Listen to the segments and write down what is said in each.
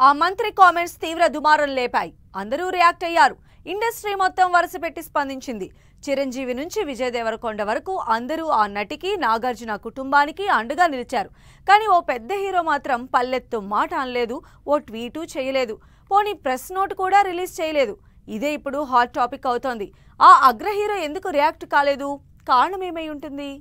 ఆ మంత్రి కామెంట్స్ తీవ్ర దుమారం లేపాయి. అందరూ రియాక్ట్ అయ్యారు. ఇండస్ట్రీ మొత్తం వరుసపెట్టి స్పందించింది. చిరంజీవి నుంచి విజయ్ దేవరకొండ వరకు అందరూ ఆ నటికి, నాగార్జున కుటుంబానికి అండగా నిలిచారు. కానీ ఓ పెద్ద హీరో మాత్రం పల్లెత్తు మాట అనలేదు, ఓ ట్వీటు చేయలేదు, పోనీ ప్రెస్ నోట్ కూడా రిలీజ్ చేయలేదు. ఇదే ఇప్పుడు హాట్ టాపిక్ అవుతోంది. ఆ అగ్ర హీరో ఎందుకు రియాక్ట్ కాలేదు? కారణం ఏమై ఉంటుంది?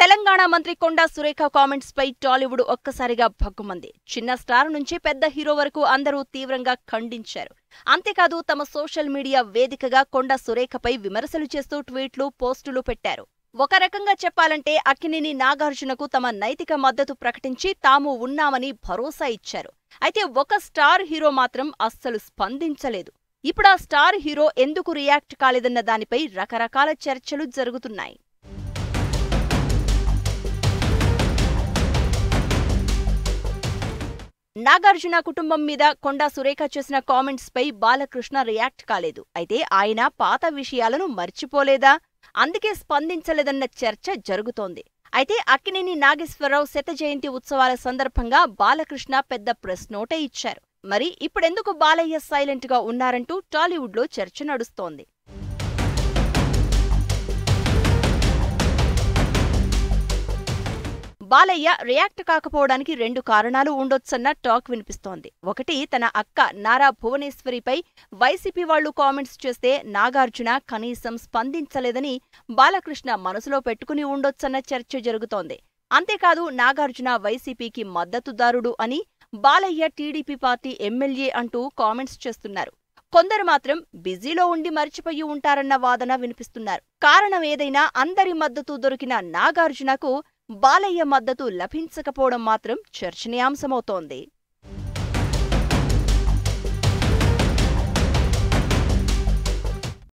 తెలంగాణ మంత్రి కొండా సురేఖ కామెంట్స్ పై టాలీవుడ్ ఒక్కసారిగా భగ్గుమంది. చిన్న స్టార్ నుంచి పెద్ద హీరో వరకు అందరూ తీవ్రంగా ఖండించారు. అంతేకాదు తమ సోషల్ మీడియా వేదికగా కొండా సురేఖపై విమర్శలు చేస్తూ ట్వీట్లు, పోస్టులు పెట్టారు. ఒక రకంగా చెప్పాలంటే అక్కినేని నాగార్జునకు తమ నైతిక మద్దతు ప్రకటించి తాము ఉన్నామని భరోసా ఇచ్చారు. అయితే ఒక స్టార్ హీరో మాత్రం అస్సలు స్పందించలేదు. ఇప్పుడు ఆ స్టార్ హీరో ఎందుకు రియాక్ట్ కాలేదన్న దానిపై రకరకాల చర్చలు జరుగుతున్నాయి. నాగార్జున కుటుంబం మీద కొండా సురేఖ చేసిన కామెంట్స్ పై బాలకృష్ణ రియాక్ట్ కాలేదు. అయితే ఆయన పాత విషయాలను మర్చిపోలేదా, అందుకే స్పందించలేదన్న చర్చ జరుగుతోంది. అయితే అక్కినేని నాగేశ్వరరావు శత జయంతి ఉత్సవాల సందర్భంగా బాలకృష్ణ పెద్ద ప్రెస్ నోటే ఇచ్చారు. మరి ఇప్పుడెందుకు బాలయ్య సైలెంట్ గా ఉన్నారంటూ టాలీవుడ్ లో చర్చ నడుస్తోంది. బాలయ్య రియాక్ట్ కాకపోవడానికి రెండు కారణాలు ఉండొచ్చన్న టాక్ వినిపిస్తోంది. ఒకటి, తన అక్క నారా భువనేశ్వరిపై వైసీపీ వాళ్లు కామెంట్స్ చేస్తే నాగార్జున కనీసం స్పందించలేదని బాలకృష్ణ మనసులో పెట్టుకుని ఉండొచ్చన్న చర్చ జరుగుతోంది. అంతేకాదు నాగార్జున వైసీపీకి మద్దతుదారుడు అని, బాలయ్య టీడీపీ పార్టీ ఎమ్మెల్యే అంటూ కామెంట్స్ చేస్తున్నారు. కొందరు మాత్రం బిజీలో ఉండి మర్చిపోయి ఉంటారన్న వాదన వినిపిస్తున్నారు. కారణం ఏదైనా అందరి మద్దతు దొరికిన నాగార్జునకు బాలయ్య మద్దతు లభించకపోవడం మాత్రం చర్చనీయాంశమవుతోంది.